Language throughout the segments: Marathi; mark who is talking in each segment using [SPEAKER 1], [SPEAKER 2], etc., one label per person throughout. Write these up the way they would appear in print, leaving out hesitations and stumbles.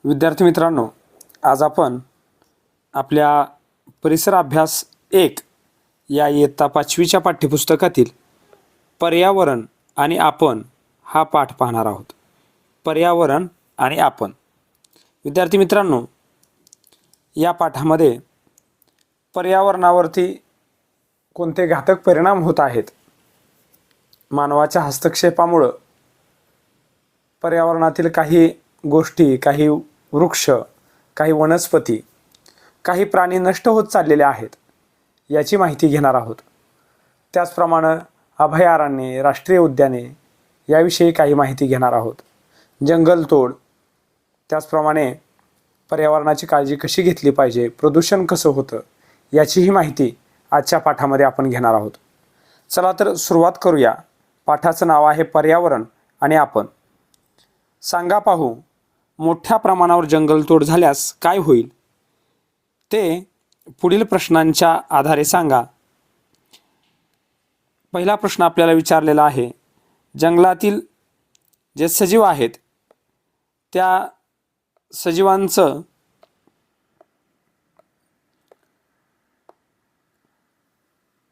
[SPEAKER 1] विद्यार्थी मित्रांनो, आज आपण आपल्या परिसर अभ्यास 1 या इयत्ता 5वीच्या पाठ्यपुस्तकातील पर्यावरण आणि आपण हा पाठ पाहणार आहोत. पर्यावरण आणि आपण. विद्यार्थी मित्रांनो, या पाठामध्ये पर्यावरणावरती कोणते घातक परिणाम होत आहेत, मानवाच्या हस्तक्षेपामुळे पर्यावरणातील काही गोष्टी, काही वृक्ष, काही वनस्पती, काही प्राणी नष्ट होत चाललेले आहेत, याची माहिती घेणार आहोत. त्याचप्रमाणे अभयारण्ये, राष्ट्रीय उद्याने याविषयी काही माहिती घेणार आहोत. जंगलतोड, त्याचप्रमाणे पर्यावरणाची काळजी कशी घेतली पाहिजे, प्रदूषण कसं होतं, याचीही माहिती आजच्या पाठामध्ये आपण घेणार आहोत. चला तर सुरुवात करूया. पाठाचं नाव आहे पर्यावरण आणि आपण. सांगा पाहू, मोठ्या प्रमाणावर जंगलतोड झाल्यास काय होईल? ते पुढील प्रश्नांच्या आधारे सांगा. पहिला प्रश्न आपल्याला विचारलेला आहे, जंगलातील जे सजीव आहेत त्या सजीवांचं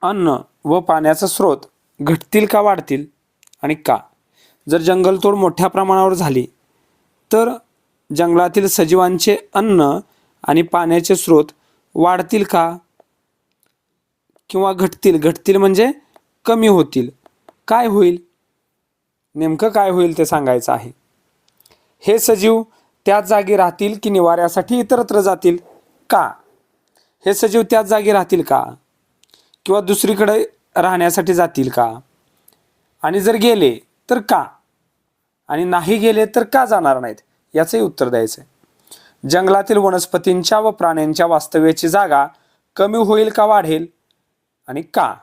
[SPEAKER 1] अन्न व पाण्याचा स्रोत घटतील का वाढतील आणि का? जर जंगलतोड मोठ्या प्रमाणावर झाली तर जंगलातील सजीवांचे अन्न आणि पाण्याचे स्रोत वाढतील का किंवा घटतील? घटतील म्हणजे कमी होतील. काय होईल? नेमकं काय होईल ते सांगायचं आहे. हे सजीव त्याच जागी राहतील की निवाऱ्यासाठी इतरत्र जातील? का? हे सजीव त्याच जागी राहतील का किंवा दुसरीकडे राहण्यासाठी जातील का? आणि जर गेले तर का? आणि नाही गेले तर का जाणार नाहीत? याचंही उत्तर द्यायचं आहे. जंगलातील वनस्पतींच्या व प्राण्यांच्या वास्तव्याची जागा कमी होईल का वाढेल आणि का?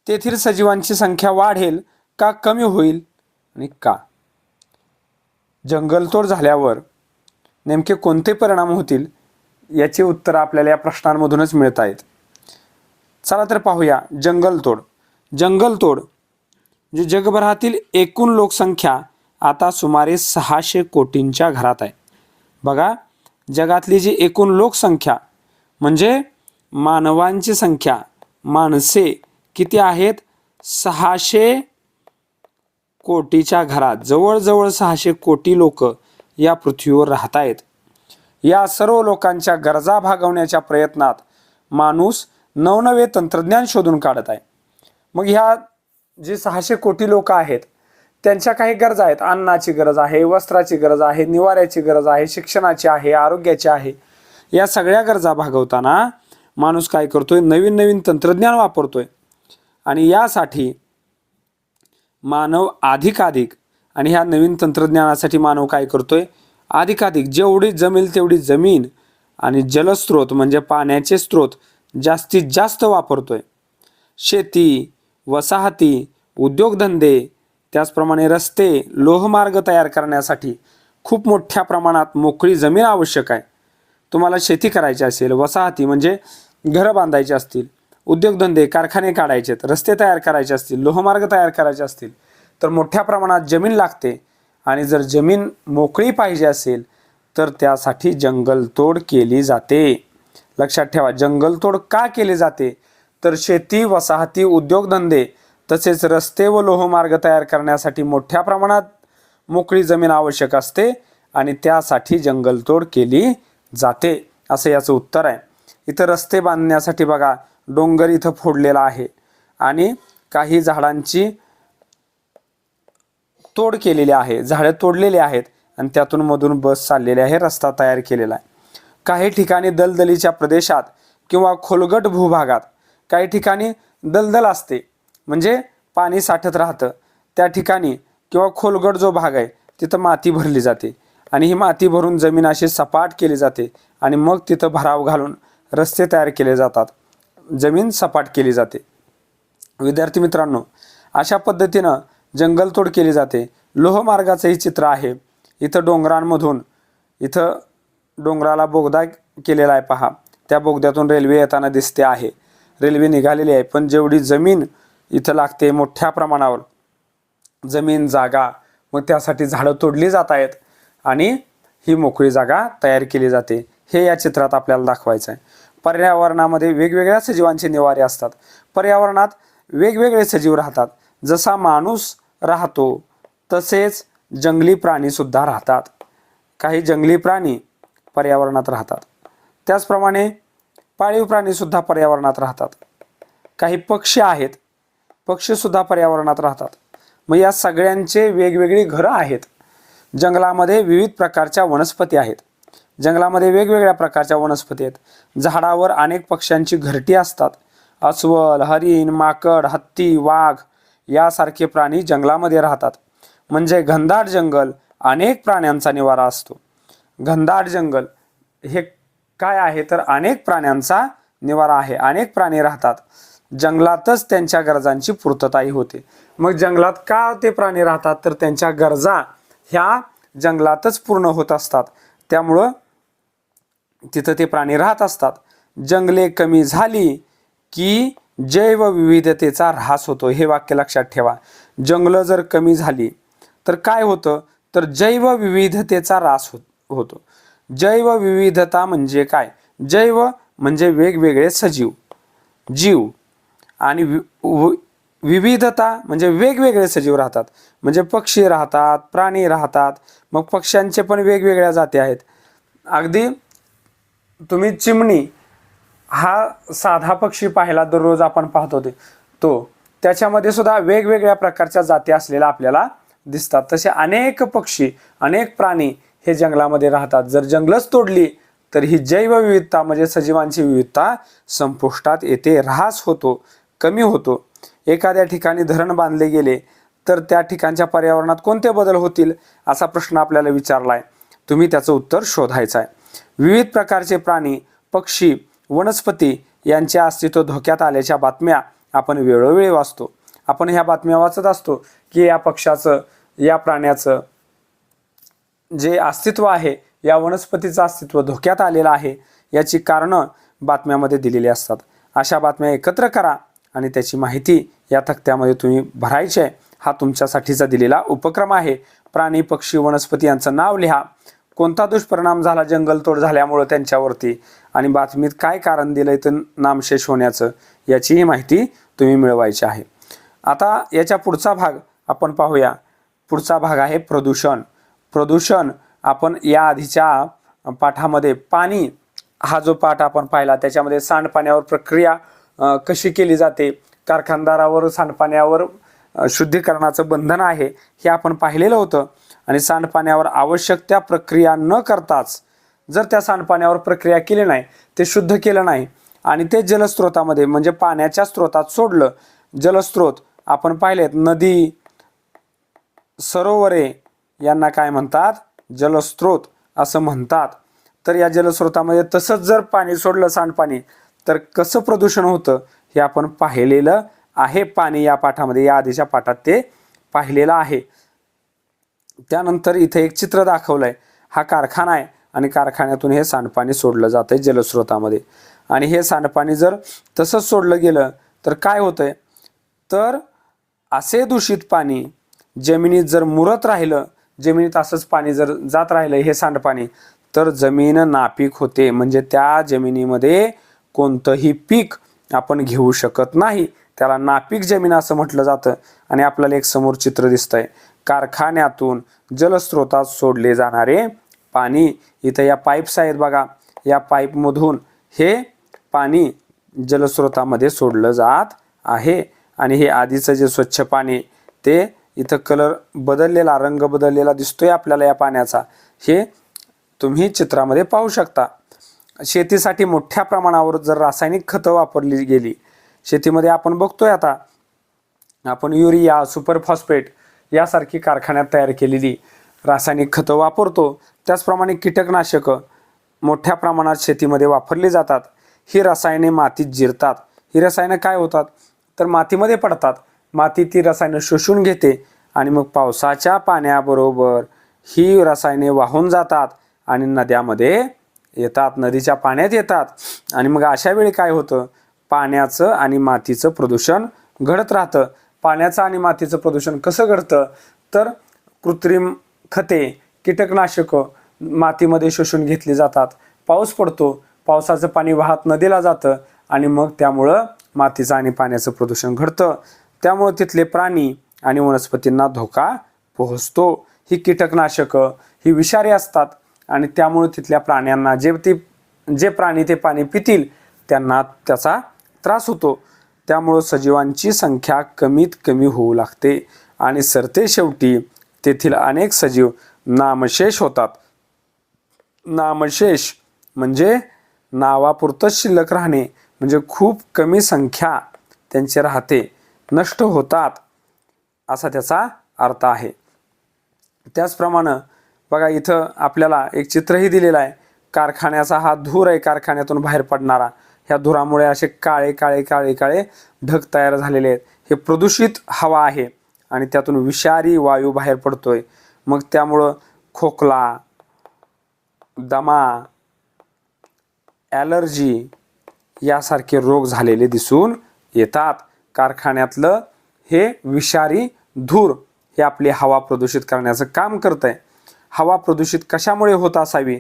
[SPEAKER 1] तेथील सजीवांची संख्या वाढेल का कमी होईल आणि का? जंगलतोड झाल्यावर नेमके कोणते परिणाम होतील याची उत्तर आपल्याला या प्रश्नांमधूनच मिळत आहेत. चला तर पाहूया. जंगलतोड जे जगभरातील एकूण लोकसंख्या आता सुमारे 600 कोटींच्या घरात आहे. बघा, जगातली जी एकूण लोकसंख्या म्हणजे मानवांची संख्या, माणसे किती आहेत? 600 कोटीच्या घरात. जवळजवळ 600 कोटी लोक या पृथ्वीवर राहत आहेत. या सर्व लोकांच्या गरजा भागवण्याच्या प्रयत्नात माणूस नवनवे तंत्रज्ञान शोधून काढत आहे. मग ह्या जे 600 कोटी लोक आहेत त्यांच्या काही गरजा आहेत. अन्नाची गरज आहे, वस्त्राची गरज आहे, निवाऱ्याची गरज आहे, शिक्षणाची आहे, आरोग्याची आहे. या सगळ्या गरजा भागवताना माणूस काय करतोय? नवीन नवीन तंत्रज्ञान वापरतोय. आणि यासाठी मानव अधिकाधिक, आणि ह्या नवीन तंत्रज्ञानासाठी मानव काय करतोय? अधिकाधिक जेवढी जमेल तेवढी जमीन आणि जलस्रोत म्हणजे पाण्याचे स्रोत जास्तीत जास्त वापरतोय. शेती, वसाहती, उद्योगधंदे, त्याचप्रमाणे रस्ते, लोहमार्ग तयार करण्यासाठी खूप मोठ्या प्रमाणात मोकळी जमीन आवश्यक आहे. तुम्हाला शेती करायची असेल, वसाहती म्हणजे घरं बांधायची असतील, उद्योगधंदे, कारखाने काढायचेत, रस्ते तयार करायचे असतील, लोहमार्ग तयार करायचे असतील तर मोठ्या प्रमाणात जमीन लागते. आणि जर जमीन मोकळी पाहिजे असेल तर त्यासाठी जंगलतोड केली जाते. लक्षात ठेवा, जंगलतोड का केली जाते? तर शेती, वसाहती, उद्योगधंदे तसेच रस्ते व लोहमार्ग तयार करण्यासाठी मोठ्या प्रमाणात मोकळी जमीन आवश्यक असते आणि त्यासाठी जंगलतोड केली जाते, असं याचं उत्तर आहे. इथं रस्ते बांधण्यासाठी बघा, डोंगर इथं फोडलेला आहे आणि काही झाडांची तोड केलेली आहे, झाडं तोडलेली आहेत आणि त्यातून मधून बस चाललेली आहे, रस्ता तयार केलेला आहे. काही ठिकाणी दलदलीच्या प्रदेशात किंवा खोलगट भूभागात काही ठिकाणी दलदल असते म्हणजे पाणी साठत राहतं. त्या ठिकाणी किंवा खोलगट जो भाग आहे तिथं माती भरली जाते आणि ही माती भरून जमीन अशी सपाट केली जाते आणि मग तिथं भराव घालून रस्ते तयार केले जातात, जमीन सपाट केली जाते. विद्यार्थी मित्रांनो, अशा पद्धतीनं जंगलतोड केली जाते. लोहमार्गाचंही चित्र आहे. इथं डोंगरांमधून, इथं डोंगराला बोगदा केलेला आहे पहा, त्या बोगद्यातून रेल्वे येताना दिसते आहे. रेल्वे निघालेली आहे, पण जेवढी जमीन इथं लागते मोठ्या प्रमाणावर जमीन, जागा, मग त्यासाठी झाडं तोडली जात आहेत आणि ही मोकळी जागा तयार केली जाते, हे या चित्रात आपल्याला दाखवायचं आहे. पर्यावरणामध्ये वेगवेगळ्या सजीवांचे निवारे असतात. पर्यावरणात वेगवेगळे सजीव राहतात. जसा माणूस राहतो तसेच जंगली प्राणी सुद्धा राहतात. काही जंगली प्राणी पर्यावरणात राहतात. त्याचप्रमाणे पाळीव प्राणी सुद्धा पर्यावरणात राहतात. काही पक्षी आहेत, पक्षी सुद्धा पर्यावरणात राहतात. मग या सगळ्यांचे वेगवेगळी घरं आहेत. जंगलामध्ये विविध प्रकारच्या वनस्पती आहेत. जंगलामध्ये वेगवेगळ्या प्रकारच्या वनस्पती आहेत. झाडावर अनेक पक्ष्यांची घरटी असतात. अस्वल, हरिण, माकड, हत्ती, वाघ यासारखे प्राणी जंगलामध्ये राहतात. म्हणजे घनदाट जंगल अनेक प्राण्यांचा निवारा असतो. घनदाट जंगल हे काय आहे तर अनेक प्राण्यांचा निवारा आहे. अनेक प्राणी राहतात. जंगलातच त्यांच्या गरजांची पूर्तताही होते. मग जंगलात का ते प्राणी राहतात तर त्यांच्या गरजा ह्या जंगलातच पूर्ण होत असतात. त्यामुळं तिथं ते प्राणी राहत असतात. जंगले कमी झाली की जैवविविधतेचा ऱ्हास होतो. हे वाक्य लक्षात ठेवा. जंगलं जर कमी झाली तर काय होतं तर जैवविविधतेचा ऱ्हास होतो. जैवविविधता म्हणजे काय? जैव म्हणजे वेगवेगळे सजीव, जीव, आणि विविधता म्हणजे वेगवेगळे सजीव राहतात. म्हणजे पक्षी राहतात, प्राणी राहतात. मग पक्ष्यांचे पण वेगवेगळ्या जाती आहेत. अगदी तुम्ही चिमणी हा साधा पक्षी पाहिला, दररोज आपण पाहतो तो त्याच्यामध्ये सुद्धा वेगवेगळ्या प्रकारच्या जाती असलेल्या आपल्याला दिसतात. तसे अनेक पक्षी, अनेक प्राणी हे जंगलामध्ये राहतात. जर जंगलच तोडली तर ही जैवविविधता म्हणजे सजीवांची विविधता संपुष्टात येते, ऱ्हास होतो, कमी होतो. एखाद्या ठिकाणी धरण बांधले गेले तर त्या ठिकाणच्या पर्यावरणात कोणते बदल होतील असा प्रश्न आपल्याला विचारलाय. तुम्ही त्याचं उत्तर शोधायचं आहे. विविध प्रकारचे प्राणी, पक्षी, वनस्पती यांचे अस्तित्व धोक्यात आल्याच्या बातम्या आपण वेळोवेळी वाचतो. आपण ह्या बातम्या वाचत असतो की या पक्षाचं, या प्राण्याचं जे अस्तित्व आहे, या वनस्पतीचं अस्तित्व धोक्यात आलेलं आहे, याची कारणं बातम्यामध्ये दिलेली असतात. अशा बातम्या एकत्र करा आणि त्याची माहिती या तक्त्यामध्ये तुम्ही भरायची आहे. हा तुमच्यासाठीचा दिलेला उपक्रम आहे. प्राणी, पक्षी, वनस्पती यांचं नाव लिहा. कोणता दुष्परिणाम झाला जंगलतोड झाल्यामुळं त्यांच्यावरती, आणि बातमीत काय कारण दिलंय तर नामशेष होण्याचं, याचीही माहिती तुम्ही मिळवायची आहे. आता याच्या पुढचा भाग आपण पाहूया. पुढचा भाग आहे प्रदूषण. प्रदूषण आपण या आधीच्या पाठामध्ये पाणी हा जो पाठ आपण पाहिला त्याच्यामध्ये सांडपाण्यावर प्रक्रिया कशी केली जाते, कारखानदारावर सांडपाण्यावर शुद्धीकरणाचं बंधन आहे हे आपण पाहिलेलं होतं. आणि सांडपाण्यावर आवश्यक त्या प्रक्रिया न करताच जर त्या सांडपाण्यावर प्रक्रिया केली नाही, ते शुद्ध केलं नाही आणि ते जलस्रोतामध्ये म्हणजे पाण्याच्या स्रोतात सोडलं, जलस्रोत आपण पाहिलेत, नदी, सरोवरे यांना काय म्हणतात? जलस्रोत असं म्हणतात. तर या जलस्रोतामध्ये तसंच जर पाणी सोडलं, सांडपाणी, तर कसं प्रदूषण होतं हे आपण पाहिलेलं आहे. पाणी या पाठामध्ये, या आधीच्या पाठात ते पाहिलेलं आहे. त्यानंतर इथे एक चित्र दाखवलंय. हा कारखाना आहे आणि कारखान्यातून हे सांडपाणी सोडलं जातंय जलस्रोतामध्ये. आणि हे सांडपाणी जर तसंच सोडलं गेलं तर काय होतंय तर असे दूषित पाणी जमिनीत जर मुरत राहिलं, जमिनीत असंच पाणी जर जात राहिलं हे सांडपाणी, तर जमीन नापीक होते. म्हणजे त्या जमिनीमध्ये कोणतंही पीक आपण घेऊ शकत नाही. त्याला नापीक जमीन असं म्हटलं जातं. आणि आपल्याला एक समोर चित्र दिसतंय. कारखान्यातून जलस्रोतात सोडले जाणारे पाणी. इथं या पाईप्स आहेत बघा. या पाईपमधून हे पाणी जलस्रोतामध्ये सोडलं जात आहे. आणि हे आधीचं जे स्वच्छ पाणी, ते इथं कलर बदललेला, रंग बदललेला दिसतोय आपल्याला या पाण्याचा, हे तुम्ही चित्रामध्ये पाहू शकता. शेतीसाठी मोठ्या प्रमाणावर जर रासायनिक खतं वापरली गेली, शेतीमध्ये आपण बघतोय आता आपण युरिया, सुपर फॉस्फेट यासारखी कारखान्यात तयार केलेली रासायनिक खतं वापरतो. त्याचप्रमाणे कीटकनाशकं मोठ्या प्रमाणात शेतीमध्ये वापरली जातात. ही रसायने मातीत जिरतात. ही रसायनं काय होतात तर मातीमध्ये पडतात. माती ती रसायनं शोषून घेते आणि मग पावसाच्या पाण्याबरोबर ही रसायने वाहून जातात आणि नद्यामध्ये येतात, नदीच्या पाण्यात येतात. आणि मग अशा वेळी काय होतं, पाण्याचं आणि मातीचं प्रदूषण घडत राहतं. पाण्याचं आणि मातीचं प्रदूषण कसं घडतं तर कृत्रिम खते, कीटकनाशकं मातीमध्ये शोषून घेतली जातात. पाऊस पडतो, पावसाचं पाणी वाहत नदीला जातं आणि मग त्यामुळं मातीचं आणि पाण्याचं प्रदूषण घडतं. त्यामुळे तिथले प्राणी आणि वनस्पतींना धोका पोहोचतो. ही कीटकनाशकं ही विषारी असतात आणि त्यामुळे तिथल्या प्राण्यांना जे प्राणी ते पाणी पितील त्यांना त्याचा त्रास होतो. त्यामुळं सजीवांची संख्या कमीत कमी होऊ लागते आणि सरतेशेवटी तेथील अनेक सजीव नामशेष होतात. नामशेष म्हणजे नावापुरतंच शिल्लक राहणे, म्हणजे खूप कमी संख्या त्यांची राहते, नष्ट होतात असा त्याचा अर्थ आहे. त्याचप्रमाणे बघा इथं आपल्याला एक चित्रही दिलेलं आहे. कारखान्याचा हा धूर आहे, कारखान्यातून बाहेर पडणारा. ह्या धुरामुळे असे काळे काळे काळे काळे ढग तयार झालेले आहेत. हे प्रदूषित हवा आहे आणि त्यातून विषारी वायू बाहेर पडतोय. मग त्यामुळं खोकला, दमा, ॲलर्जी यासारखे रोग झालेले दिसून येतात. कारखान्यातलं हे विषारी धूर हे आपली हवा प्रदूषित करण्याचं काम करत आहे. हवा प्रदूषित कशामुळे होत असावी?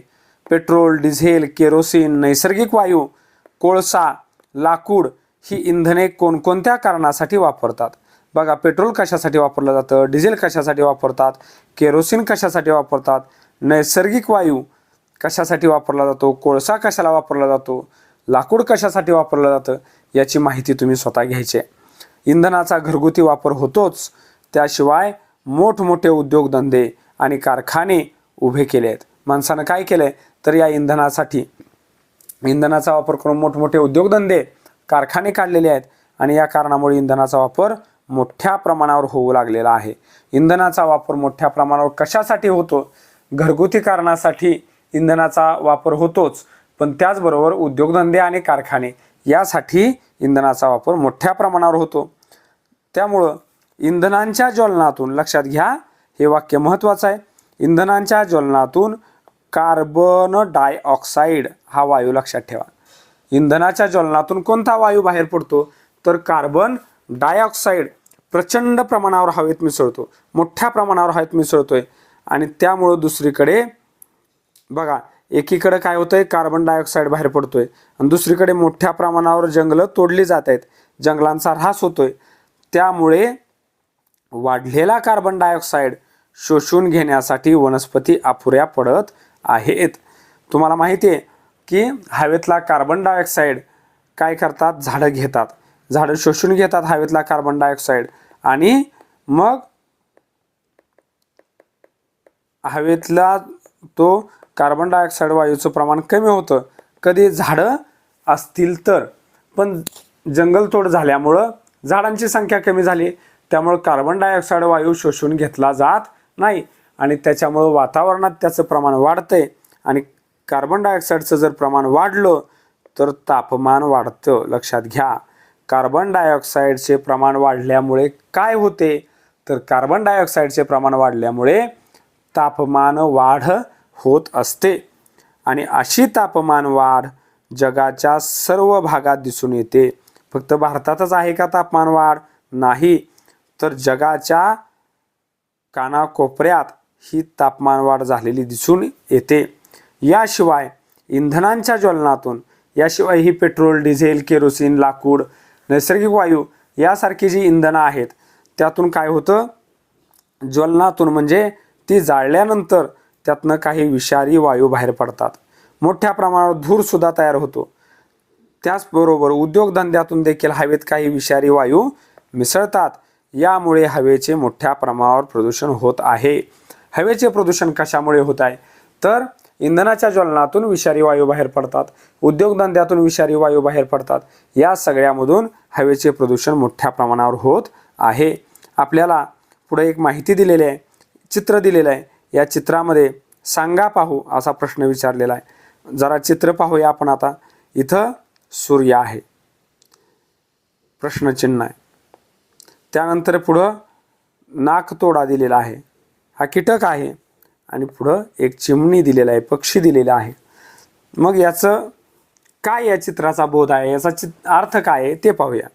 [SPEAKER 1] पेट्रोल, डिझेल, केरोसिन, नैसर्गिक वायू, कोळसा, लाकूड ही इंधने कोणकोणत्या कारणासाठी वापरतात? बघा, पेट्रोल कशासाठी वापरलं जातं, डिझेल कशासाठी वापरतात, केरोसिन कशासाठी वापरतात, नैसर्गिक वायू कशासाठी वापरला जातो, कोळसा कशाला वापरला जातो, लाकूड कशासाठी वापरलं जातं, याची माहिती तुम्ही स्वतः घ्यायची आहे. इंधनाचा घरगुती वापर होतोच, त्याशिवाय मोठमोठे उद्योगधंदे आणि कारखाने उभे केले आहेत. माणसानं काय केलंय तर या इंधनाचा वापर करून मोठमोठे उद्योगधंदे, कारखाने काढलेले आहेत आणि या कारणामुळे इंधनाचा वापर मोठ्या प्रमाणावर होऊ लागलेला आहे. इंधनाचा वापर मोठ्या प्रमाणावर कशासाठी होतो? घरगुती कारणासाठी इंधनाचा वापर होतोच, पण त्याचबरोबर उद्योगधंदे आणि कारखाने यासाठी इंधनाचा वापर मोठ्या प्रमाणावर होतो. त्यामुळं इंधनांच्या ज्वलनातून, लक्षात घ्या हे वाक्य महत्त्वाचं आहे, इंधनांच्या ज्वलनातून कार्बन डायऑक्साईड हा वायू लक्षात ठेवा. इंधनाच्या ज्वलनातून कोणता वायू बाहेर पडतो तर कार्बन डायऑक्साईड प्रचंड प्रमाणावर हवेत मिसळतो, मोठ्या प्रमाणावर हवेत मिसळतोय आणि त्यामुळं दुसरीकडे बघा, एकीकडे काय होतंय, कार्बन डायऑक्साईड बाहेर पडतोय आणि दुसरीकडे मोठ्या प्रमाणावर जंगलं तोडली जात आहेत, जंगलांचा ऱ्हास होतोय. त्यामुळे वाढलेला कार्बन डायऑक्साईड शोषून घेण्यासाठी वनस्पती अपुऱ्या पडत आहेत. तुम्हाला माहिती आहे की हवेतला कार्बन डायऑक्साईड काय करतात, झाडं घेतात, झाडं शोषून घेतात हवेतला कार्बन डायऑक्साईड आणि मग हवेतला तो कार्बन डायऑक्साईड वायूचं प्रमाण कमी होतं. कधी झाडं असतील तर, पण जंगलतोड झाल्यामुळं झाडांची संख्या कमी झाली, त्यामुळं कार्बन डायऑक्साईड वायू शोषून घेतला जात नाही आणि त्याच्यामुळं वातावरणात त्याचं प्रमाण वाढतंय आणि कार्बन डायऑक्साईडचं जर प्रमाण वाढलं तर तापमान वाढतं. लक्षात घ्या, कार्बन डायऑक्साईडचे प्रमाण वाढल्यामुळे काय होते तर कार्बन डायऑक्साईडचे प्रमाण वाढल्यामुळे तापमान वाढ होत असते आणि अशी तापमान वाढ जगाच्या सर्व भागात दिसून येते. फक्त भारतातच आहे का तापमान वाढ? नाही, तर जगाच्या कानाकोपऱ्यात ही तापमान वाढ झालेली दिसून येते. याशिवाय इंधनांच्या ज्वलनातून, याशिवाय ही पेट्रोल, डिझेल, केरोसिन, लाकूड, नैसर्गिक वायू यासारखी जी इंधनं आहेत त्यातून काय होतं, ज्वलनातून म्हणजे ती जाळल्यानंतर त्यातनं काही विषारी वायू बाहेर पडतात, मोठ्या प्रमाणावर धूरसुद्धा तयार होतो. त्याचबरोबर उद्योगधंद्यातून देखील हवेत काही विषारी वायू मिसळतात. यामुळे हवेचे मोठ्या प्रमाणावर प्रदूषण होत आहे. हवेचे प्रदूषण कशामुळे होत आहे तर इंधनाच्या ज्वलनातून विषारी वायू बाहेर पडतात, उद्योगधंद्यातून विषारी वायू बाहेर पडतात, या सगळ्यामधून हवेचे प्रदूषण मोठ्या प्रमाणावर होत आहे. आपल्याला पुढे एक माहिती दिलेली आहे, चित्र दिलेलं आहे. या चित्रामध्ये सांगा पाहू असा प्रश्न विचारलेला आहे. जरा चित्र पाहूया आपण आता. इथं सूर्य आहे, प्रश्नचिन्ह आहे, त्यानंतर पुढं नाकतोडा दिलेला आहे, हा कीटक आहे आणि पुढं एक चिमणी दिलेला आहे, पक्षी दिलेला आहे. मग याचं काय या चित्राचा बोध आहे, याचा अर्थ काय आहे ते पाहूया.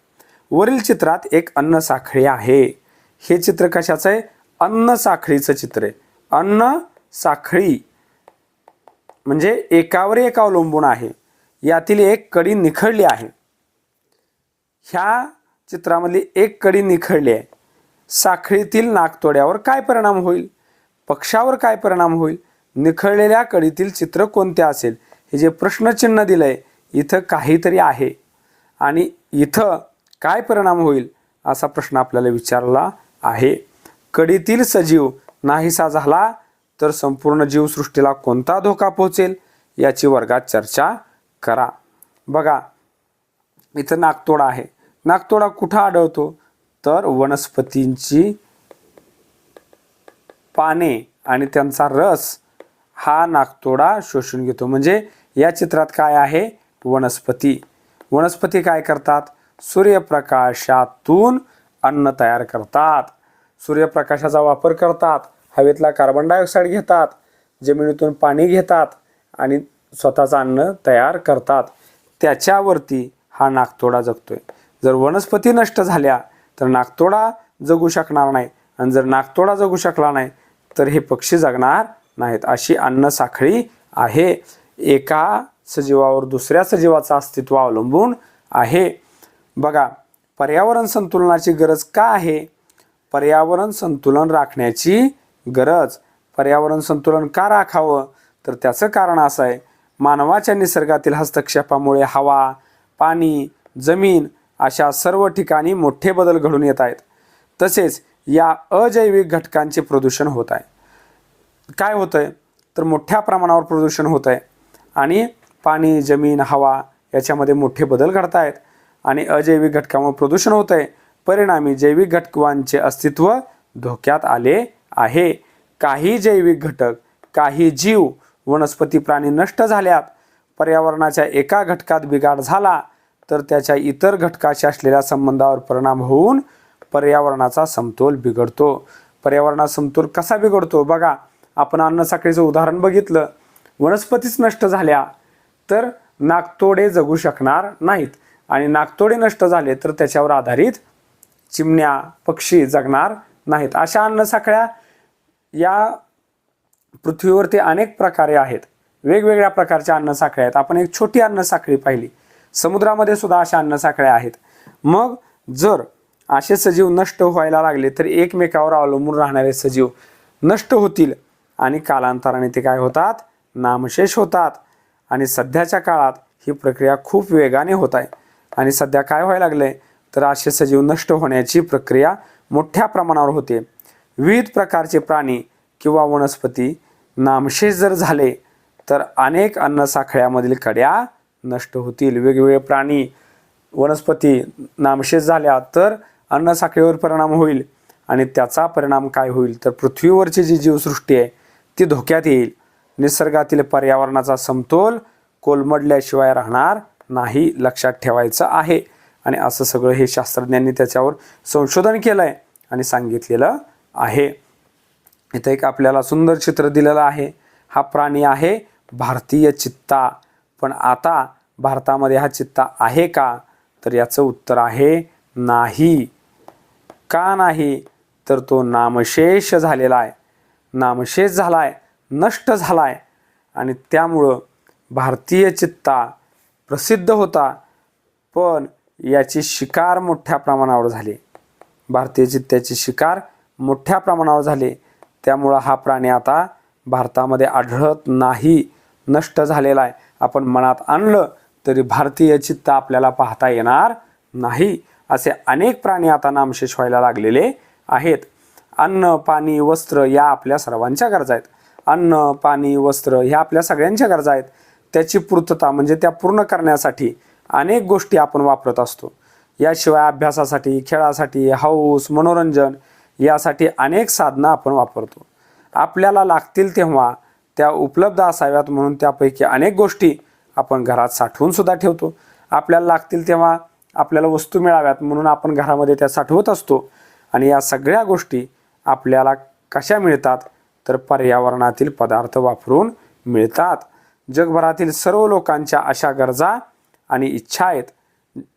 [SPEAKER 1] वरील चित्रात एक अन्न साखळी आहे. हे चित्र कशाचं आहे? अन्न साखळीचं चित्र आहे. अन्न साखळी म्हणजे एकावर एक अवलंबून आहे. यातील एक कडी निखळली आहे. ह्या चित्रामधली एक कडी निखळली आहे. साखळीतील नाकतोड्यावर काय परिणाम होईल? पक्षावर काय परिणाम होईल? निखळलेल्या कडीतील चित्र कोणते असेल? हे जे प्रश्नचिन्ह दिलंय इथं काहीतरी आहे आणि इथं काय परिणाम होईल असा प्रश्न आपल्याला विचारला आहे. कडीतील सजीव नाहीसा झाला तर संपूर्ण जीवसृष्टीला कोणता धोका पोहोचेल याची वर्गात चर्चा करा. बघा इथं नाकतोडा आहे. नाकतोडा कुठं आढळतो? तर वनस्पतींची पाने आणि त्यांचा रस हा नाकतोडा शोषून घेतो. म्हणजे या चित्रात काय आहे? वनस्पती. वनस्पती काय करतात? सूर्यप्रकाशातून अन्न तयार करतात. सूर्यप्रकाशाचा वापर करतात. हवेतला कार्बन डायऑक्साईड घेतात, जमिनीतून पाणी घेतात आणि स्वतःचं अन्न तयार करतात. त्याच्यावरती हा नाकतोडा जगतोय. जर वनस्पती नष्ट झाल्या तर नाकतोडा जगू शकणार नाही आणि जर नाकतोडा जगू शकला नाही तर हे पक्षी जगणार नाहीत. अशी अन्न साखळी आहे. एका सजीवावर दुसऱ्या सजीवाचं अस्तित्व अवलंबून आहे. बघा पर्यावरण संतुलनाची गरज का आहे? पर्यावरण संतुलन राखण्याची गरज. पर्यावरण संतुलन का राखावं? तर त्याचं कारण असं आहे, मानवाच्या निसर्गातील हस्तक्षेपामुळे हवा, पाणी, जमीन अशा सर्व ठिकाणी मोठे बदल घडून येत आहेत. तसेच या अजैविक घटकांचे प्रदूषण होत आहे. काय होत आहे? तर मोठ्या प्रमाणावर प्रदूषण होत आहे आणि पाणी, जमीन, हवा याच्यामध्ये मोठे बदल घडत आहेत आणि अजैविक घटकांमुळे प्रदूषण होत आहे. परिणामी जैविक घटकांचे अस्तित्व धोक्यात आले आहे. काही जैविक घटक, काही जीव, वनस्पती, प्राणी नष्ट झाल्यात. पर्यावरणाच्या एका घटकात बिघाड झाला तर त्याच्या इतर घटकाशी असलेल्या संबंधावर परिणाम होऊन पर्यावरणाचा समतोल बिघडतो. पर्यावरणाचा समतोल कसा बिघडतो? बघा आपण अन्न साखळीचं उदाहरण बघितलं. वनस्पतीच नष्ट झाल्या तर नाकतोडे जगू शकणार नाहीत आणि नाकतोडे नष्ट झाले तर त्याच्यावर आधारित चिमण्या, पक्षी जगणार नाहीत. अशा अन्न साखळ्या या पृथ्वीवरती अनेक प्रकारे आहेत. वेगवेगळ्या प्रकारच्या अन्न साखळ्या आहेत. आपण एक छोटी अन्न साखळी पाहिली. समुद्रामध्ये सुद्धा अशा अन्न साखळ्या आहेत. मग जर असे सजीव नष्ट व्हायला लागले तर एकमेकावर अवलंबून राहणारे सजीव नष्ट होतील आणि कालांतराने ते काय होतात? नामशेष होतात. आणि सध्याच्या काळात ही प्रक्रिया खूप वेगाने होत आहे आणि सध्या काय व्हायला लागले तर असे सजीव नष्ट होण्याची प्रक्रिया मोठ्या प्रमाणावर होते. विविध प्रकारचे प्राणी किंवा वनस्पती नामशेष जर झाले तर अनेक अन्न साखळ्यामधील कड्या नष्ट होतील. वेगवेगळे प्राणी, वनस्पती नामशेष झाल्या तर अन्न साखळीवर परिणाम होईल आणि त्याचा परिणाम काय होईल तर पृथ्वीवरची जी जीवसृष्टी आहे ती धोक्यात येईल. निसर्गातील पर्यावरणाचा समतोल कोलमडल्याशिवाय राहणार नाही, लक्षात ठेवायचं आहे. आणि असं सगळं हे शास्त्रज्ञांनी त्याच्यावर संशोधन केलं आहे आणि सांगितलेलं आहे. इथं एक आपल्याला सुंदर चित्र दिलेलं आहे. हा प्राणी आहे भारतीय चित्ता. पण आता भारतामध्ये हा चित्ता आहे का? तर याचं उत्तर आहे नाही. का नाही? तर तो नामशेष झालेला आहे. नामशेष झालाय, नष्ट झालाय आणि त्यामुळं भारतीय चित्ता प्रसिद्ध होता पण याची शिकार मोठ्या प्रमाणावर झाली. भारतीय चित्त्याची शिकार मोठ्या प्रमाणावर झाली. त्यामुळं हा प्राणी आता भारतामध्ये आढळत नाही, नष्ट झालेला आहे. आपण मनात आणलं तरी भारतीय चित्ता आपल्याला पाहता येणार नाही. असे अनेक प्राणी आता नामशेष व्हायला लागलेले आहेत. अन्न, पाणी, वस्त्र या आपल्या सर्वांच्या गरजा आहेत. अन्न, पाणी, वस्त्र ह्या आपल्या सगळ्यांच्या गरजा आहेत. त्याची पूर्तता म्हणजे त्या पूर्ण करण्यासाठी अनेक गोष्टी आपण वापरत असतो. याशिवाय अभ्यासासाठी, खेळासाठी, हौस, मनोरंजन यासाठी अनेक साधनं आपण वापरतो. आपल्याला लागतील तेव्हा त्या उपलब्ध असाव्यात म्हणून त्यापैकी अनेक गोष्टी आपण घरात साठवून सुद्धा ठेवतो. आपल्याला लागतील तेव्हा आपल्याला वस्तू मिळाव्यात म्हणून आपण घरामध्ये त्या साठवत असतो. आणि या सगळ्या गोष्टी आपल्याला कशा मिळतात तर पर्यावरणातील पदार्थ वापरून मिळतात. जगभरातील सर्व लोकांच्या अशा गरजा आणि इच्छा आहेत.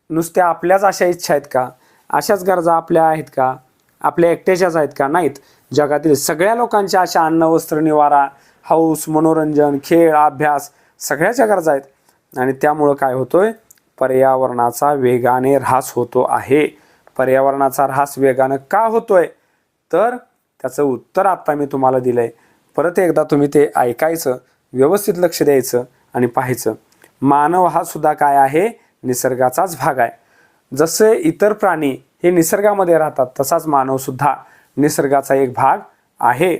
[SPEAKER 1] नुसत्या आपल्याच अशा इच्छा आहेत का? अशाच गरजा आपल्या आहेत का? आपल्या एकट्याच्याच आहेत का? नाहीत. जगातील सगळ्या लोकांच्या अशा अन्न, वस्त्र, निवारा हौस, मनोरंजन, खेळ, अभ्यास सगळ्याच्या गरजा आहेत आणि त्यामुळं काय होतोय, पर्यावरणाचा वेगाने ऱ्हास होतो आहे. पर्यावरणाचा ऱ्हास वेगानं का होतोय, तर त्याचं उत्तर आता मी तुम्हाला दिलंय. परत एकदा तुम्ही ते ऐकायचं, व्यवस्थित लक्ष द्यायचं आणि पाहायचं. मानव हा सुद्धा काय आहे, निसर्गाचाच भाग आहे. जसे इतर प्राणी हे निसर्गामध्ये राहतात तसाच मानव सुद्धा निसर्गाचा एक भाग आहे.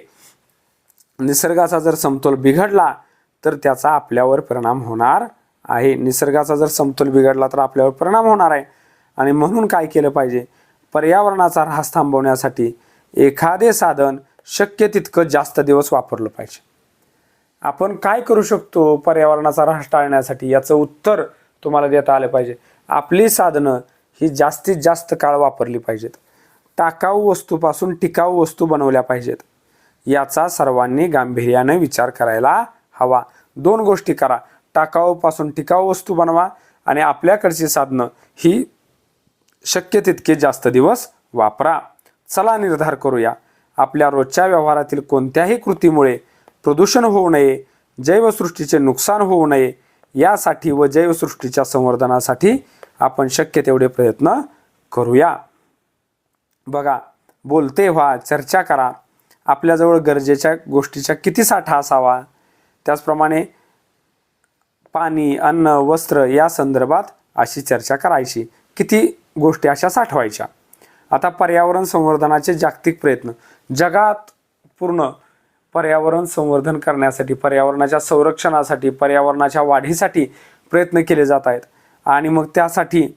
[SPEAKER 1] निसर्गाचा जर समतोल बिघडला तर त्याचा आपल्यावर परिणाम होणार आहे. निसर्गाचा जर समतोल बिघडला तर आपल्यावर परिणाम होणार आहे. आणि म्हणून काय केलं पाहिजे, पर्यावरणाचा ऱ्हास थांबवण्यासाठी एखादे साधन शक्य तितकं जास्त दिवस वापरलं पाहिजे. आपण काय करू शकतो पर्यावरणाचा ऱ्हास टाळण्यासाठी, याचं उत्तर तुम्हाला देता आलं पाहिजे. आपली साधनं ही जास्तीत जास्त काळ वापरली पाहिजेत. टाकाऊ वस्तूपासून टिकाऊ वस्तू बनवल्या पाहिजेत. याचा सर्वांनी गांभीर्याने विचार करायला हवा. 2 गोष्टी करा, टाकाऊपासून टिकाऊ वस्तू बनवा आणि आपल्याकडची साधनं ही शक्य तितके जास्त दिवस वापरा. चला निर्धार करूया, आपल्या रोजच्या व्यवहारातील कोणत्याही कृतीमुळे प्रदूषण होऊ नये, जैवसृष्टीचे नुकसान होऊ नये यासाठी व जैवसृष्टीच्या संवर्धनासाठी आपण शक्य तेवढे प्रयत्न करूया. बघा, बोलते व्हा, चर्चा करा. आपल्याजवळ गरजेच्या गोष्टीचा किती साठा असावा, त्याचप्रमाणे पाणी, अन्न, वस्त्र या संदर्भात अशी चर्चा करायची. किती गोष्टी अशा साठवायच्या. आता पर्यावरण संवर्धनाचे जागतिक प्रयत्न, जगात पूर्ण पर्यावरण संवर्धन करण्यासाठी, पर्यावरणाच्या संरक्षणासाठी, पर्यावरणाच्या वाढीसाठी प्रयत्न केले जात आहेत. आणि मग त्यासाठी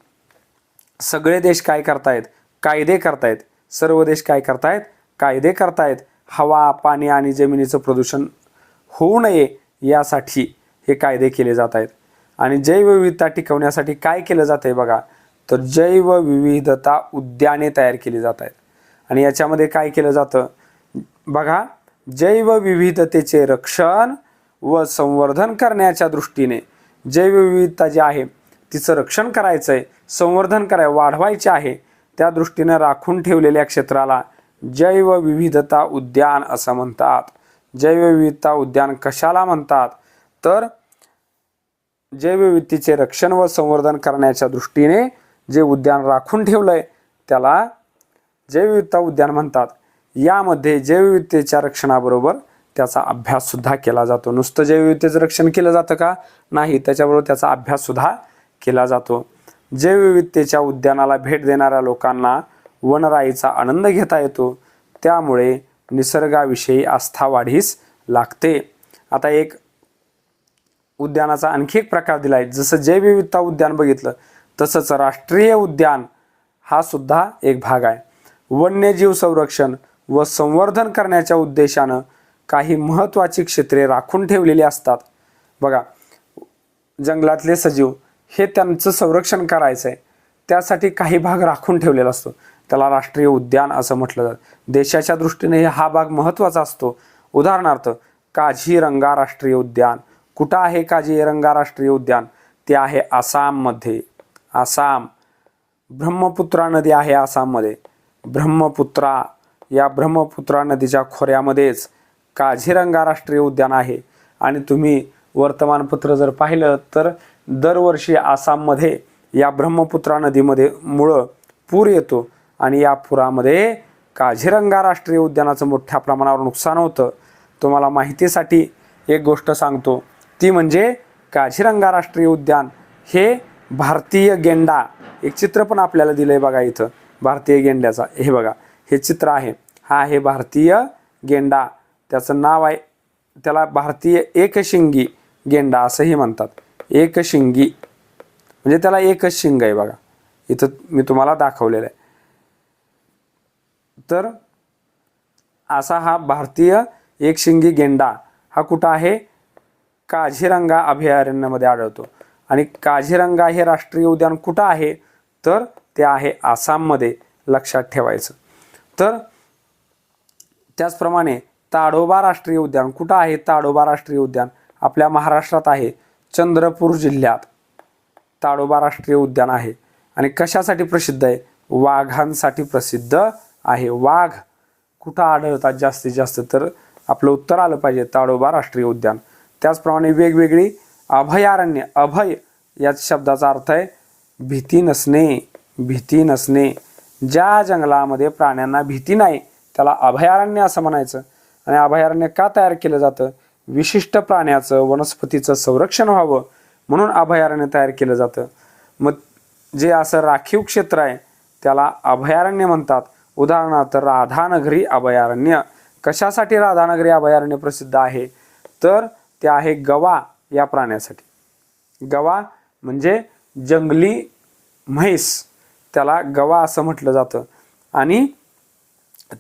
[SPEAKER 1] सगळे देश काय करतायत, कायदे करतायत. सर्व देश काय करतायत, कायदे करतायत. हवा, पाणी आणि जमिनीचं प्रदूषण होऊ नये यासाठी हे कायदे केले जात आहेत. आणि जैवविविधता टिकवण्यासाठी काय केलं जात आहे बघा, तर जैवविविधता उद्याने तयार केली जात आहेत. आणि याच्यामध्ये काय केलं जातं बघा, जैवविविधतेचे रक्षण व संवर्धन करण्याच्या दृष्टीने जैवविविधता जी आहे तिचं रक्षण करायचं आहे, संवर्धन वाढवायचे आहे. त्या दृष्टीने राखून ठेवलेल्या क्षेत्राला जैवविविधता उद्यान असं म्हणतात. जैवविविधता उद्यान कशाला म्हणतात, तर जैवविविधतेचे रक्षण व संवर्धन करण्याच्या दृष्टीने जे उद्यान राखून ठेवलंय त्याला जैवविविधता उद्यान म्हणतात. यामध्ये जैवविविधतेच्या रक्षणाबरोबर त्याचा अभ्यास सुद्धा केला जातो. नुसतं जैवविविधतेचं रक्षण केलं जातं का, नाही, त्याच्याबरोबर त्याचा अभ्यास सुद्धा केला जातो. जैवविविधतेच्या उद्यानाला भेट देणाऱ्या लोकांना वनराईचा आनंद घेता येतो. त्यामुळे निसर्गाविषयी आस्था वाढीस लागते. आता एक उद्यानाचा आणखी एक प्रकार दिला आहे. जसं जैवविविधता उद्यान बघितलं तसंच राष्ट्रीय उद्यान हा सुद्धा एक भाग आहे. वन्यजीव संरक्षण व संवर्धन करण्याच्या उद्देशानं काही महत्त्वाची क्षेत्रे राखून ठेवलेली असतात. बघा, जंगलातले सजीव हे त्यांचं संरक्षण करायचं आहे, त्यासाठी काही भाग राखून ठेवलेला असतो, त्याला राष्ट्रीय उद्यान असं म्हटलं जातं. देशाच्या दृष्टीने हा भाग महत्त्वाचा असतो. उदाहरणार्थ काझीरंगा राष्ट्रीय उद्यान. कुठं आहे काझीरंगा राष्ट्रीय उद्यान, ते आहे आसाममध्ये. आसाम. ब्रह्मपुत्रा नदी आहे आसाममध्ये. ब्रह्मपुत्रा, या ब्रह्मपुत्रा नदीच्या खोऱ्यामध्येच काझीरंगा राष्ट्रीय उद्यान आहे. आणि तुम्ही वर्तमानपत्र जर पाहिलं तर दरवर्षी आसाममध्ये या ब्रह्मपुत्रा नदीमध्ये मुळं पूर येतो आणि या पुरामध्ये काझीरंगा राष्ट्रीय उद्यानाचं मोठ्या प्रमाणावर नुकसान होतं. तुम्हाला माहितीसाठी एक गोष्ट सांगतो, ती म्हणजे काझीरंगा राष्ट्रीय उद्यान हे भारतीय गेंडा, एक चित्र पण आपल्याला दिलंय बघा इथं भारतीय गेंड्याचा. हे बघा, हे चित्र आहे, हा आहे भारतीय गेंडा. त्याचं नाव आहे, त्याला भारतीय एकशिंगी गेंडा असंही म्हणतात. एकशिंगी म्हणजे त्याला एकच शिंग आहे बघा, इथं मी तुम्हाला दाखवलेलं आहे. तर असा हा भारतीय एकशिंगी गेंडा हा कुठं आहे, काझीरंगा अभयारण्यामध्ये आढळतो. आणि काझीरंगा हे राष्ट्रीय उद्यान कुठं आहे, तर ते आहे आसाममध्ये, लक्षात ठेवायचं. तर त्याचप्रमाणे ताडोबा राष्ट्रीय उद्यान कुठं आहे, ताडोबा राष्ट्रीय उद्यान आपल्या महाराष्ट्रात आहे, चंद्रपूर जिल्ह्यात ताडोबा राष्ट्रीय उद्यान आहे. आणि कशासाठी प्रसिद्ध आहे, वाघांसाठी प्रसिद्ध आहे. वाघ कुठं आढळतात जास्तीत जास्त, तर आपलं उत्तर आलं पाहिजे ताडोबा राष्ट्रीय उद्यान. त्याचप्रमाणे वेगवेगळी अभयारण्य, अभय या शब्दाचा अर्थ आहे भीती नसणे, भीती नसणे. ज्या जंगलामध्ये प्राण्यांना भीती नाही त्याला अभयारण्य असं म्हणायचं. आणि अभयारण्य का तयार केलं जातं? विशिष्ट प्राण्याचं, वनस्पतीचं संरक्षण व्हावं म्हणून अभयारण्य तयार केलं जातं. मग जे असं राखीव क्षेत्र आहे त्याला अभयारण्य म्हणतात. उदाहरणार्थ राधानगरी अभयारण्य. कशासाठी राधानगरी अभयारण्य प्रसिद्ध आहे? तर ते आहे गवा या प्राण्यासाठी. गवा म्हणजे जंगली म्हैस, त्याला गवा असं म्हटलं जातं. आणि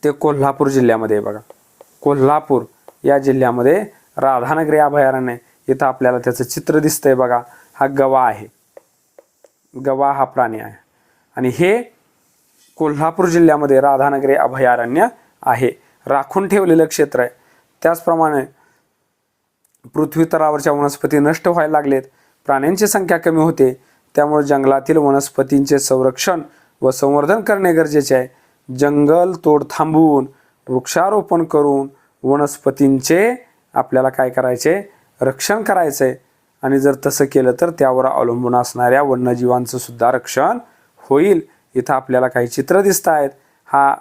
[SPEAKER 1] ते कोल्हापूर जिल्ह्यामध्ये आहे बघा. कोल्हापूर या जिल्ह्यामध्ये राधानगरी अभयारण्य. इथं आपल्याला त्याचं चित्र दिसतंय बघा. हा गवा आहे, गवा हा प्राणी आहे. आणि हे कोल्हापूर जिल्ह्यामध्ये राधानगरी अभयारण्य आहे. राखून ठेवलेलं क्षेत्र आहे. त्याचप्रमाणे पृथ्वी तलावरच्या वनस्पती नष्ट व्हायला लागलेत, प्राण्यांची संख्या कमी होते. त्यामुळे जंगलातील वनस्पतींचे संरक्षण व संवर्धन करणे गरजेचे आहे. जंगल तोड थांबवून वृक्षारोपण करून वनस्पतींचे आपल्याला काय करायचे? रक्षण करायचे. आणि जर तसं केलं तर त्यावर अवलंबून असणाऱ्या वन्यजीवांचं सुद्धा रक्षण होईल. इथं आपल्याला काही चित्र दिसत आहेत. हा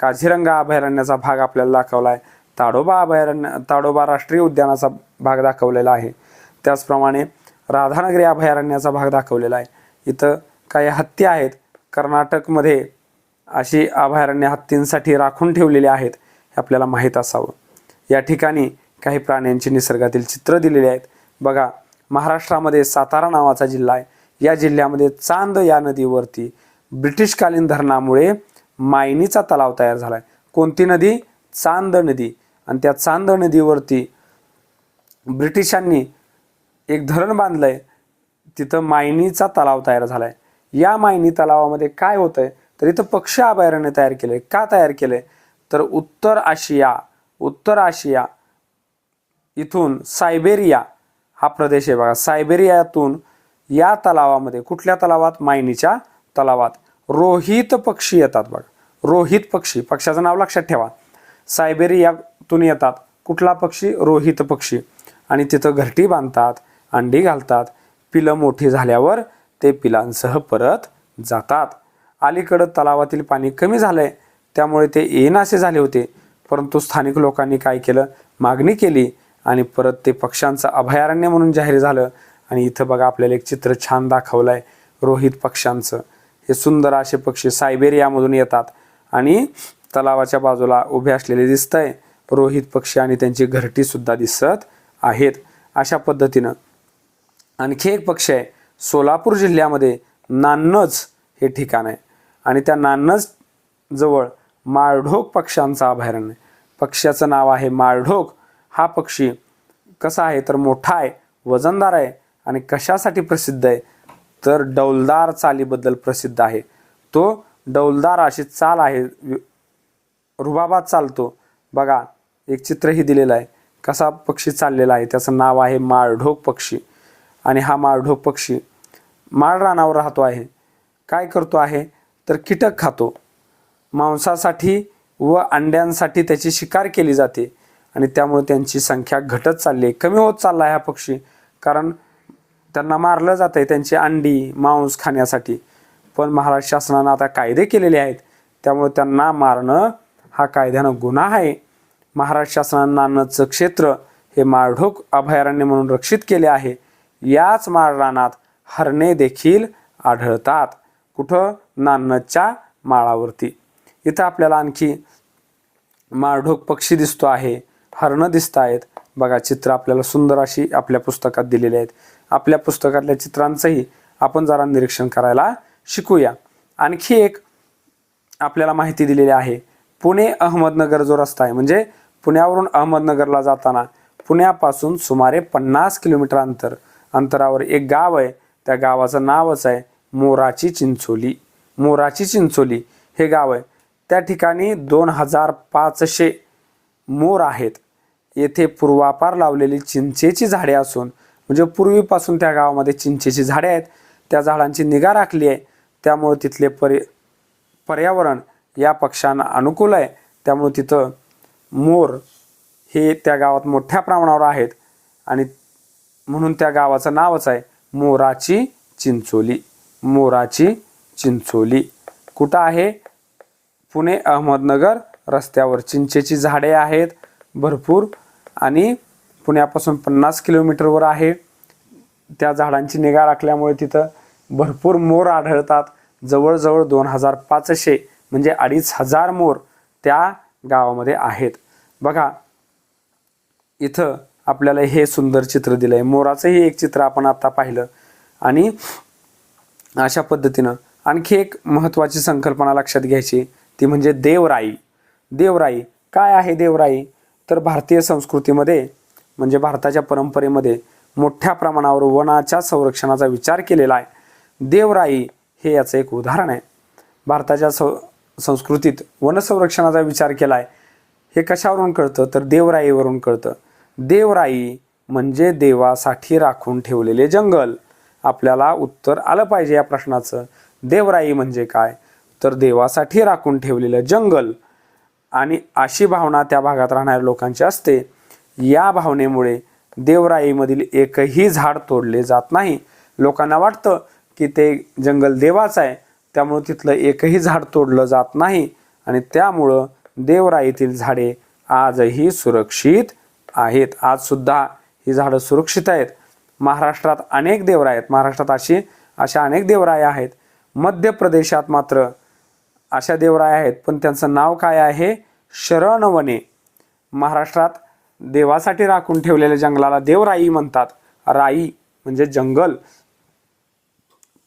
[SPEAKER 1] काझीरंगा अभयारण्याचा भाग आपल्याला दाखवला आहे. ताडोबा राष्ट्रीय उद्यानाचा भाग दाखवलेला आहे. त्याचप्रमाणे राधानगरी अभयारण्याचा भाग दाखवलेला आहे. इथं काही हत्ती आहेत. कर्नाटकमध्ये अशी अभयारण्य हत्तींसाठी राखून ठेवलेली आहेत, हे आपल्याला माहीत असावं. या ठिकाणी काही प्राण्यांची निसर्गातील चित्र दिलेली आहेत बघा. महाराष्ट्रामध्ये सातारा नावाचा जिल्हा आहे. या जिल्ह्यामध्ये चांद या नदीवरती ब्रिटिशकालीन धरणामुळे मायनीचा तलाव तयार झाला आहे. कोणती नदी? चांद नदी. आणि त्या चांद नदीवरती ब्रिटिशांनी एक धरण बांधलंय, तिथं मायनीचा तलाव तयार झालाय. या मायनी तलावामध्ये काय होतंय तर इथं पक्षी अभयारण्य तयार केलंय. का तयार केलंय तर उत्तर आशिया इथून सायबेरिया हा प्रदेश आहे बघा. सायबेरियातून या तलावामध्ये, कुठल्या तलावात? मायनीच्या तलावात रोहित पक्षी येतात बघा. रोहित पक्षी, पक्षाचं नाव लक्षात ठेवा. सायबेरियातून येतात. कुठला पक्षी? रोहित पक्षी. आणि तिथं घरटी बांधतात, अंडी घालतात. पिलं मोठी झाल्यावर ते पिलांसह परत जातात. अलीकडं तलावातील पाणी कमी झालंय त्यामुळे ते येईनासे झाले होते. परंतु स्थानिक लोकांनी काय केलं? मागणी केली आणि परत ते पक्ष्यांचं अभयारण्य म्हणून जाहीर झालं. आणि इथं बघा आपल्याला एक चित्र छान दाखवलंय रोहित पक्ष्यांचं. हे सुंदर असे पक्षी सायबेरियामधून येतात आणि तलावाच्या बाजूला उभे असलेले दिसतंय रोहित पक्षी आणि त्यांची घरटी सुद्धा दिसत आहेत. अशा पद्धतीनं आणखी एक पक्षी आहे. सोलापूर जिल्ह्यामध्ये नान्नज हे ठिकाण आहे. आणि त्या नान्नज जवळ माळढोक पक्ष्यांचं अभयारण्य. पक्ष्याचं नाव आहे माळढोक. हा पक्षी कसा आहे तर मोठा आहे, वजनदार आहे. आणि कशासाठी प्रसिद्ध आहे तर डौलदार चालीबद्दल प्रसिद्ध आहे. तो डौलदार अशी चाल आहे, रुबाबात चालतो बघा. एक चित्रही दिलेलं आहे कसा पक्षी चाललेला आहे. त्याचं नाव आहे माळढोक पक्षी. आणि हा माळढोक पक्षी माळ रानावर राहतो आहे. काय करतो आहे तर कीटक खातो. मांसासाठी व अंड्यांसाठी त्याची शिकार केली जाते. आणि त्यामुळे त्यांची संख्या घटत चालली आहे, कमी होत चालला आहे हा पक्षी. कारण त्यांना मारलं जात आहे त्यांची अंडी मांस खाण्यासाठी. पण महाराष्ट्र शासनानं आता कायदे केलेले आहेत त्यामुळे त्यांना मारणं हा कायद्यानं गुन्हा आहे. महाराष्ट्र शासनानं नान्नजचं क्षेत्र हे माळढोक अभयारण्य म्हणून रक्षित केले आहे. याच माळ रानात हरणे देखील आढळतात. कुठं? नान्नजच्या माळावरती. इथं आपल्याला आणखी माळढोक पक्षी दिसतो आहे, हरणं दिसत आहेत बघा. चित्र आपल्याला सुंदर अशी आपल्या पुस्तकात दिलेली आहेत. आपल्या पुस्तकातल्या चित्रांचंही आपण जरा निरीक्षण करायला शिकूया. आणखी एक आपल्याला माहिती दिलेली आहे. पुणे अहमदनगर जो रस्ता आहे, म्हणजे पुण्यावरून अहमदनगरला जाताना पुण्यापासून सुमारे 50 किलोमीटर अंतरावर एक गाव आहे. त्या गावाचं नावच आहे मोराची चिंचोली. मोराची चिंचोली हे गाव आहे. त्या ठिकाणी 2500 मोर आहेत. येथे पूर्वापार लावलेली चिंचेची झाडे असून, म्हणजे पूर्वीपासून त्या गावामध्ये चिंचेची झाडे आहेत. त्या झाडांची निगा राखली आहे. त्यामुळे तिथले पर्यावरण या पक्ष्यांना अनुकूल आहे. त्यामुळे तिथं मोर हे त्या गावात मोठ्या प्रमाणावर आहेत आणि म्हणून त्या गावाचं नावच आहे मोराची चिंचोली. मोराची चिंचोली कुठं आहे? पुणे अहमदनगर रस्त्यावर. चिंचेची झाडे आहेत भरपूर आणि पुण्यापासून 50 किलोमीटरवर आहे. त्या झाडांची निगा राखल्यामुळे तिथं भरपूर मोर आढळतात. जवळजवळ 2500 म्हणजे 2500 मोर त्या गावामध्ये आहेत. बघा इथं आपल्याला हे सुंदर चित्र दिलंय. मोराचंही एक चित्र आपण आता पाहिलं. आणि अशा पद्धतीनं आणखी एक महत्त्वाची संकल्पना लक्षात घ्यायची ती म्हणजे देवराई. देवराई काय आहे? देवराई तर भारतीय संस्कृतीमध्ये म्हणजे भारताच्या परंपरेमध्ये मोठ्या प्रमाणावर वनाच्या संरक्षणाचा विचार केलेला आहे. देवराई हे याचं एक उदाहरण आहे. भारताच्या संस्कृतीत वनसंरक्षणाचा विचार केला आहे. हे कशावरून कळतं तर देवराईवरून कळतं. देवराई म्हणजे देवासाठी राखून ठेवलेले जंगल. आपल्याला उत्तर आलं पाहिजे या प्रश्नाचं. देवराई म्हणजे काय तर देवासाठी राखून ठेवलेलं जंगल. आणि अशी भावना त्या भागात राहणाऱ्या लोकांची असते. या भावनेमुळे देवराईमधील एकही झाड तोडले जात नाही. लोकांना वाटतं की ते जंगल देवाचं आहे त्यामुळे तिथलं एकही झाड तोडलं जात नाही आणि त्यामुळं देवराईतील झाडे आजही सुरक्षित आहेत. आज सुद्धा ही झाडं सुरक्षित आहेत. महाराष्ट्रात अनेक देवराई आहेत. महाराष्ट्रात अशा अनेक देवराई आहेत. मध्य प्रदेशात मात्र अशा देवराई आहेत पण त्यांचं नाव काय आहे? शरणवने. महाराष्ट्रात देवासाठी राखून ठेवलेल्या जंगलाला देवराई म्हणतात. राई म्हणजे जंगल.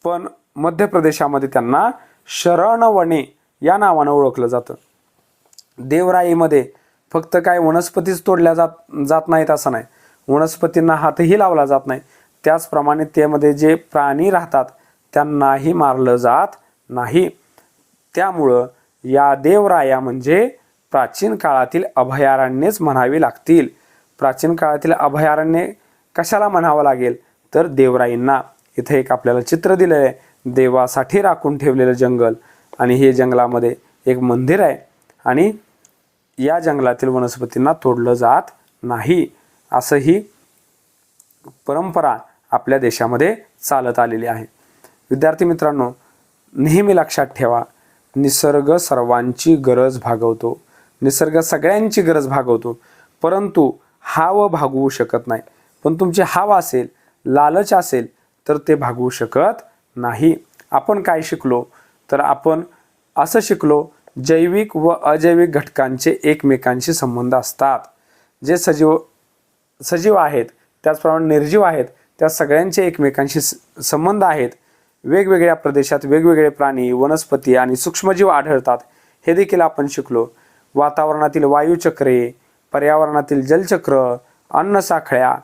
[SPEAKER 1] पण मध्य प्रदेशामध्ये त्यांना शरणवने या नावानं ओळखलं जातं. देवराईमध्ये फक्त काय वनस्पतीच तोडल्या जात नाहीत असं नाही. वनस्पतींना हातही लावला जात नाही. त्याचप्रमाणे त्यामध्ये जे प्राणी राहतात त्यांनाही मारलं जात नाही. त्यामुळं या देवराया म्हणजे प्राचीन काळातील अभयारण्यच म्हणावी लागतील. प्राचीन काळातील अभयारण्य कशाला म्हणावं लागेल तर देवराईंना. इथे एक आपल्याला चित्र दिलेलं आहे. देवासाठी राखून ठेवलेलं जंगल आणि हे जंगलामध्ये एक मंदिर आहे आणि या जंगलातील वनस्पतींना तोडलं जात नाही. असं ही परंपरा आपल्या देशामध्ये चालत आलेली आहे. विद्यार्थी मित्रांनो, नेहमी लक्षात ठेवा निसर्ग सर्वांची गरज भागवतो. निसर्ग सगळ्यांची गरज भागवतो परंतु हाव भागवू शकत नाही. पण तुमची हाव असेल, लालच असेल तर ते भागवू शकत नाही. आपण काय शिकलो तर आपण असं शिकलो जैविक व अजैविक घटकांचे एकमेकांशी संबंध असतात. जे सजीव आहेत त्याचप्रमाणे निर्जीव आहेत त्या सगळ्यांचे एकमेकांशी संबंध आहेत. वेगवेगळ्या प्रदेशात वेगवेगळे प्राणी, वनस्पती आणि सूक्ष्मजीव आढळतात हे देखील आपण शिकलो. वातावरणातील वायुचक्रे, पर्यावरणातील जलचक्र, अन्नसाखळ्या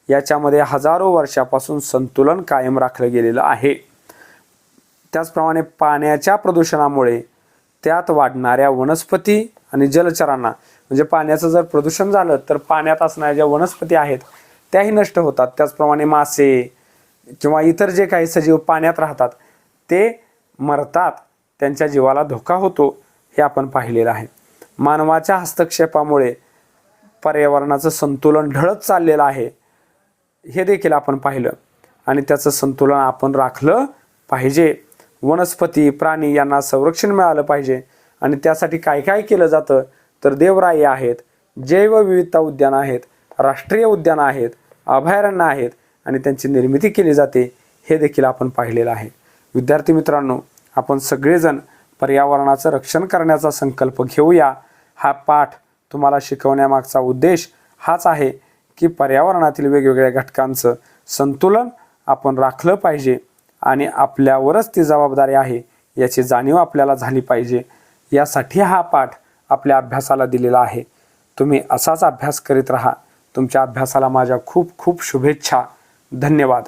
[SPEAKER 1] याच्यामध्ये हजारो वर्षापासून संतुलन कायम राखलं गेलेलं आहे. त्याचप्रमाणे पाण्याच्या प्रदूषणामुळे त्यात वाढणाऱ्या वनस्पती आणि जलचरांना म्हणजे पाण्याचं जर प्रदूषण झालं तर पाण्यात असणाऱ्या ज्या वनस्पती आहेत त्याही नष्ट होतात. त्याचप्रमाणे मासे किंवा इतर जे काही सजीव पाण्यात राहतात ते मरतात, त्यांच्या जीवाला धोका होतो हे आपण पाहिलेलं आहे. मानवाच्या हस्तक्षेपामुळे पर्यावरणाचं संतुलन ढळत चाललेलं आहे हे देखील आपण पाहिलं आणि त्याचं संतुलन आपण राखलं पाहिजे. वनस्पती, प्राणी यांना संरक्षण मिळालं पाहिजे आणि त्यासाठी काय काय केलं जातं तर देवराई आहेत, जैवविविधता उद्यानं आहेत, राष्ट्रीय उद्यानं आहेत, अभयारण्य आहेत आणि त्यांची निर्मिती केली जाते हे देखील आपण पाहिलेलं आहे. विद्यार्थी मित्रांनो, आपण सगळेजण पर्यावरणाचं रक्षण करण्याचा संकल्प घेऊया. हा पाठ तुम्हाला शिकवण्यामागचा उद्देश हाच आहे की पर्यावरणातील वेगवेगळ्या घटकांचं संतुलन आपण राखलं पाहिजे आणि आपल्यावरच ती जबाबदारी आहे याची जाणीव आपल्याला झाली पाहिजे. यासाठी हा पाठ आपल्या अभ्यासाला दिलेला आहे. तुम्ही असाच अभ्यास करीत राहा. तुमच्या अभ्यासाला माझ्या खूप खूप शुभेच्छा. धन्यवाद.